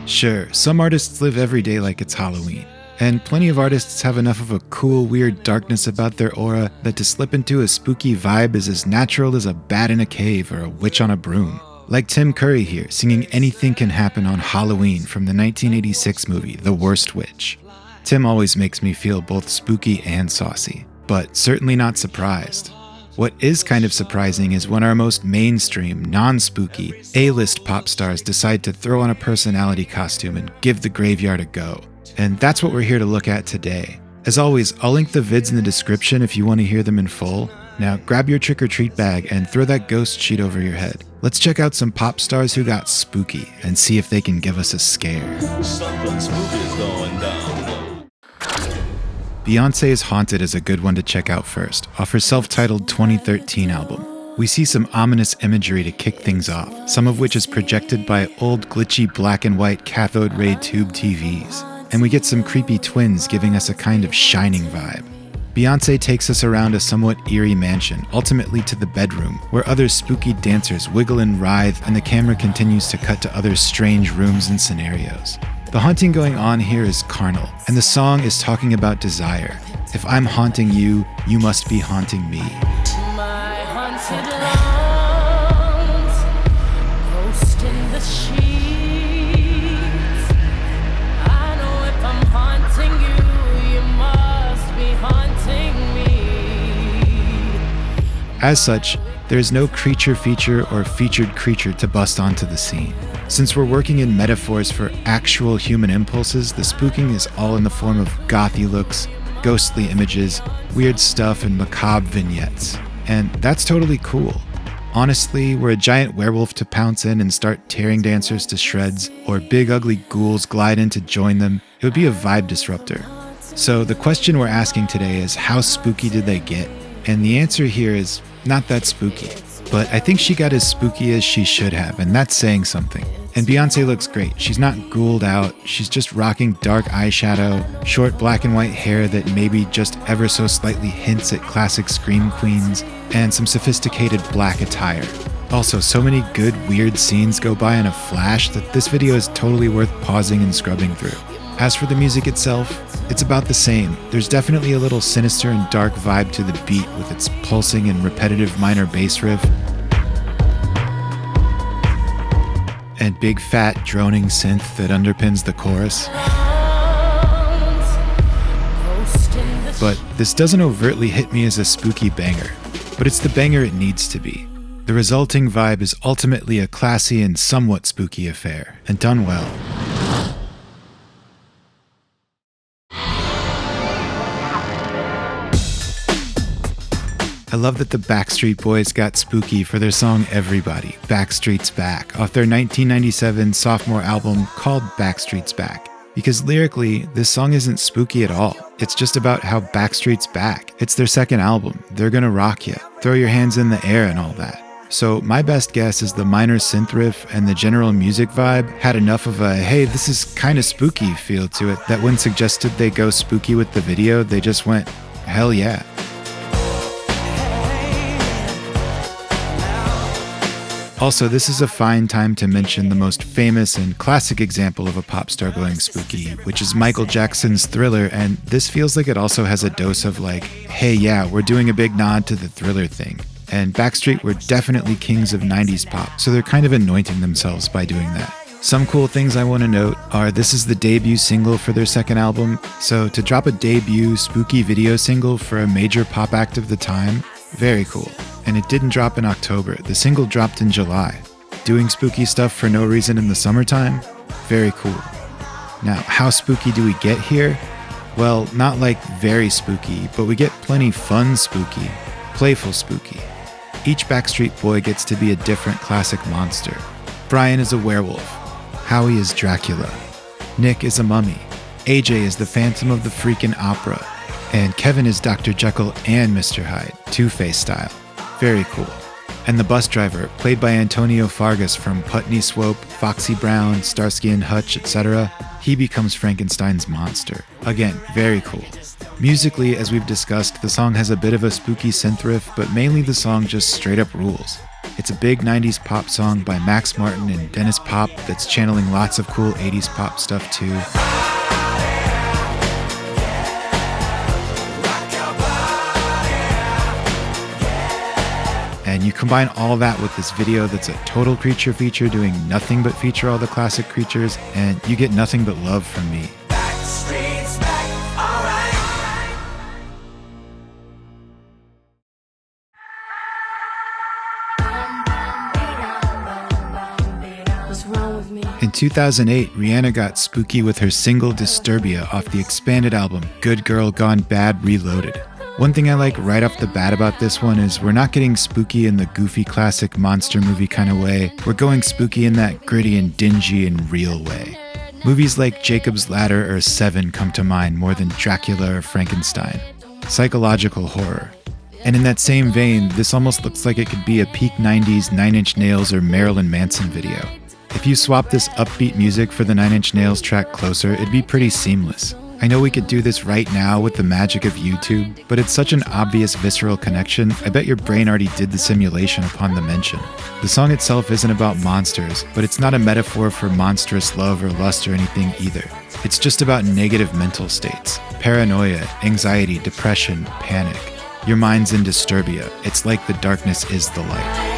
Sure, some artists live every day like it's Halloween. And plenty of artists have enough of a cool, weird darkness about their aura that to slip into a spooky vibe is as natural as a bat in a cave or a witch on a broom. Like Tim Curry here, singing Anything Can Happen on Halloween from the 1986 movie The Worst Witch. Tim always makes me feel both spooky and saucy, but certainly not surprised. What is kind of surprising is when our most mainstream, non-spooky, A-list pop stars decide to throw on a personality costume and give the graveyard a go. And that's what we're here to look at today. As always, I'll link the vids in the description if you want to hear them in full. Now grab your trick-or-treat bag and throw that ghost sheet over your head. Let's check out some pop stars who got spooky and see if they can give us a scare. Something spooky is going down. Beyoncé's Haunted is a good one to check out first, off her self-titled 2013 album. We see some ominous imagery to kick things off, some of which is projected by old glitchy black and white cathode ray tube TVs. And we get some creepy twins giving us a kind of Shining vibe. Beyoncé takes us around a somewhat eerie mansion, ultimately to the bedroom, where other spooky dancers wiggle and writhe, and the camera continues to cut to other strange rooms and scenarios. The haunting going on here is carnal, and the song is talking about desire. If I'm haunting you, you must be haunting me. My haunted lawns, ghost in the sheets. I know if I'm haunting you, you must be haunting me. As such, there is no creature feature or featured creature to bust onto the scene. Since we're working in metaphors for actual human impulses, the spooking is all in the form of gothy looks, ghostly images, weird stuff, and macabre vignettes. And that's totally cool. Honestly, were a giant werewolf to pounce in and start tearing dancers to shreds, or big ugly ghouls glide in to join them, it would be a vibe disruptor. So the question we're asking today is, how spooky did they get? And the answer here is, not that spooky. But I think she got as spooky as she should have, and that's saying something. And Beyoncé looks great. She's not ghouled out, she's just rocking dark eyeshadow, short black and white hair that maybe just ever so slightly hints at classic Scream Queens, and some sophisticated black attire. Also, so many good, weird scenes go by in a flash that this video is totally worth pausing and scrubbing through. As for the music itself, it's about the same. There's definitely a little sinister and dark vibe to the beat with its pulsing and repetitive minor bass riff, and big fat droning synth that underpins the chorus. But this doesn't overtly hit me as a spooky banger, but it's the banger it needs to be. The resulting vibe is ultimately a classy and somewhat spooky affair, and done well. I love that the Backstreet Boys got spooky for their song Everybody, Backstreet's Back, off their 1997 sophomore album called Backstreet's Back. Because lyrically, this song isn't spooky at all. It's just about how Backstreet's back. It's their second album. They're gonna rock ya. Throw your hands in the air and all that. So my best guess is the minor synth riff and the general music vibe had enough of a, hey, this is kinda spooky feel to it that when suggested they go spooky with the video, they just went, hell yeah. Also, this is a fine time to mention the most famous and classic example of a pop star going spooky, which is Michael Jackson's Thriller, and this feels like it also has a dose of like, hey yeah, we're doing a big nod to the Thriller thing. And Backstreet were definitely kings of 90s pop, so they're kind of anointing themselves by doing that. Some cool things I want to note are this is the debut single for their second album, so to drop a debut spooky video single for a major pop act of the time, very cool. And it didn't drop in October, the single dropped in July. Doing spooky stuff for no reason in the summertime? Very cool. Now, how spooky do we get here? Well, not like very spooky, but we get plenty fun spooky, playful spooky. Each Backstreet Boy gets to be a different classic monster. Brian is a werewolf. Howie is Dracula. Nick is a mummy. AJ is the Phantom of the Freakin' Opera. And Kevin is Dr. Jekyll and Mr. Hyde, Two-Face style. Very cool. And the bus driver, played by Antonio Fargas from Putney Swope, Foxy Brown, Starsky and Hutch, etc., he becomes Frankenstein's monster. Again, very cool. Musically, as we've discussed, the song has a bit of a spooky synth riff, but mainly the song just straight up rules. It's a big 90s pop song by Max Martin and Dennis Pop that's channeling lots of cool 80s pop stuff too. And you combine all that with this video that's a total creature feature doing nothing but feature all the classic creatures, and you get nothing but love from me. Backstreet's back, alright. What's wrong with me? In 2008, Rihanna got spooky with her single Disturbia off the expanded album Good Girl Gone Bad Reloaded. One thing I like right off the bat about this one is we're not getting spooky in the goofy classic monster movie kind of way. We're going spooky in that gritty and dingy and real way. Movies like Jacob's Ladder or Seven come to mind more than Dracula or Frankenstein. Psychological horror. And in that same vein, this almost looks like it could be a peak 90s 9 Inch Nails or Marilyn Manson video. If you swap this upbeat music for the 9 Inch Nails track Closer, it'd be pretty seamless. I know we could do this right now with the magic of YouTube, but it's such an obvious visceral connection, I bet your brain already did the simulation upon the mention. The song itself isn't about monsters, but it's not a metaphor for monstrous love or lust or anything either. It's just about negative mental states. Paranoia, anxiety, depression, panic. Your mind's in Disturbia. It's like the darkness is the light.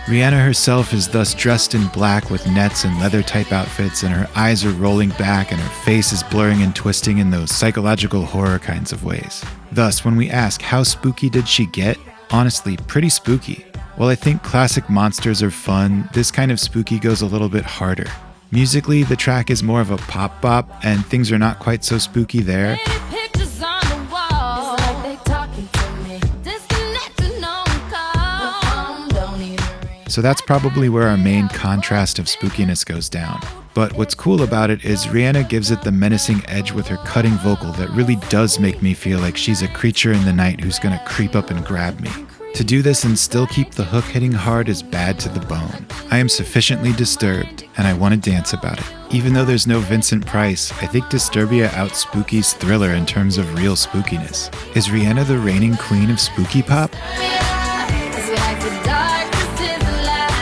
Rihanna herself is thus dressed in black with nets and leather-type outfits, and her eyes are rolling back and her face is blurring and twisting in those psychological horror kinds of ways. Thus, when we ask how spooky did she get, honestly, pretty spooky. While I think classic monsters are fun, this kind of spooky goes a little bit harder. Musically, the track is more of a pop bop, and things are not quite so spooky there. Pictures on the wall. It's like they talking to me. Disconnected, no call. The phone don't even ring. So that's probably where our main contrast of spookiness goes down. But what's cool about it is Rihanna gives it the menacing edge with her cutting vocal that really does make me feel like she's a creature in the night who's gonna creep up and grab me. To do this and still keep the hook hitting hard is bad to the bone. I am sufficiently disturbed, and I want to dance about it. Even though there's no Vincent Price, I think Disturbia outspookies Thriller in terms of real spookiness. Is Rihanna the reigning queen of spooky pop? It's like the darkness is the light.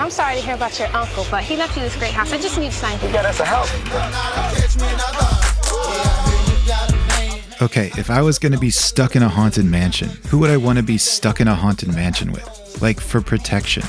I'm sorry to hear about your uncle, but he left you this great house. I just need to sign. Get us a help. Okay, if I was gonna be stuck in a haunted mansion, who would I want to be stuck in a haunted mansion with? Like, for protection?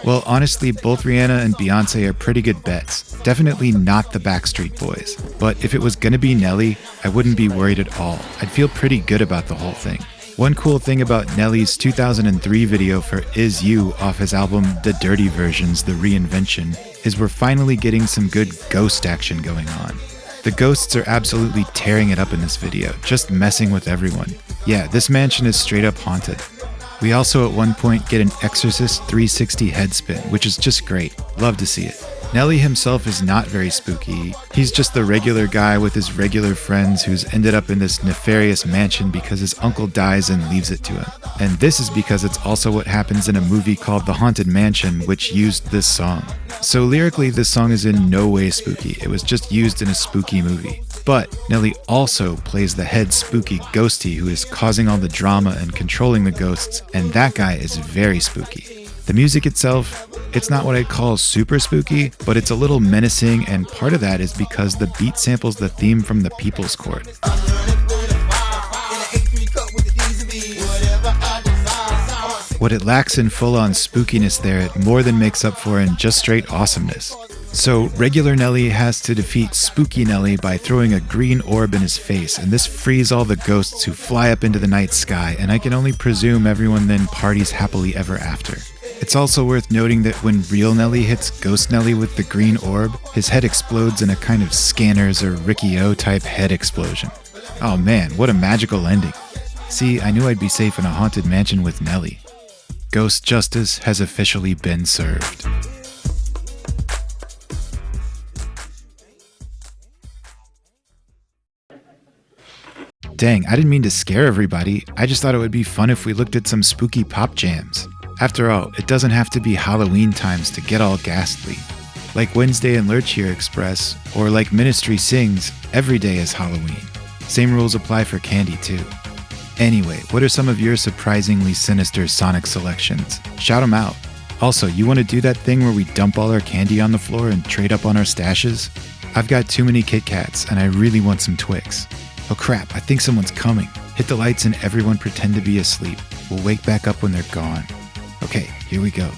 Well, honestly, both Rihanna and Beyoncé are pretty good bets. Definitely not the Backstreet Boys. But if it was gonna be Nelly, I wouldn't be worried at all. I'd feel pretty good about the whole thing. One cool thing about Nelly's 2003 video for Is You off his album The Dirty Versions, The Reinvention, is we're finally getting some good ghost action going on. The ghosts are absolutely tearing it up in this video, just messing with everyone. Yeah, this mansion is straight up haunted. We also at one point get an Exorcist 360 headspin, which is just great. Love to see it. Nelly himself is not very spooky. He's just the regular guy with his regular friends who's ended up in this nefarious mansion because his uncle dies and leaves it to him. And this is because it's also what happens in a movie called The Haunted Mansion, which used this song. So lyrically, this song is in no way spooky. It was just used in a spooky movie. But Nelly also plays the head spooky ghosty who is causing all the drama and controlling the ghosts, and that guy is very spooky. The music itself, it's not what I'd call super spooky, but it's a little menacing, and part of that is because the beat samples the theme from the People's Court. What it lacks in full-on spookiness there, it more than makes up for in just straight awesomeness. So regular Nelly has to defeat spooky Nelly by throwing a green orb in his face, and this frees all the ghosts who fly up into the night sky, and I can only presume everyone then parties happily ever after. It's also worth noting that when real Nelly hits Ghost Nelly with the green orb, his head explodes in a kind of Scanners or Ricky-O type head explosion. Oh man, what a magical ending. See, I knew I'd be safe in a haunted mansion with Nelly. Ghost justice has officially been served. Dang, I didn't mean to scare everybody. I just thought it would be fun if we looked at some spooky pop jams. After all, it doesn't have to be Halloween times to get all ghastly. Like Wednesday and Lurch here express, or like Ministry sings, every day is Halloween. Same rules apply for candy too. Anyway, what are some of your surprisingly sinister Sonic selections? Shout them out. Also, you want to do that thing where we dump all our candy on the floor and trade up on our stashes? I've got too many Kit Kats and I really want some Twix. Oh crap, I think someone's coming. Hit the lights and everyone pretend to be asleep. We'll wake back up when they're gone. Okay, here we go.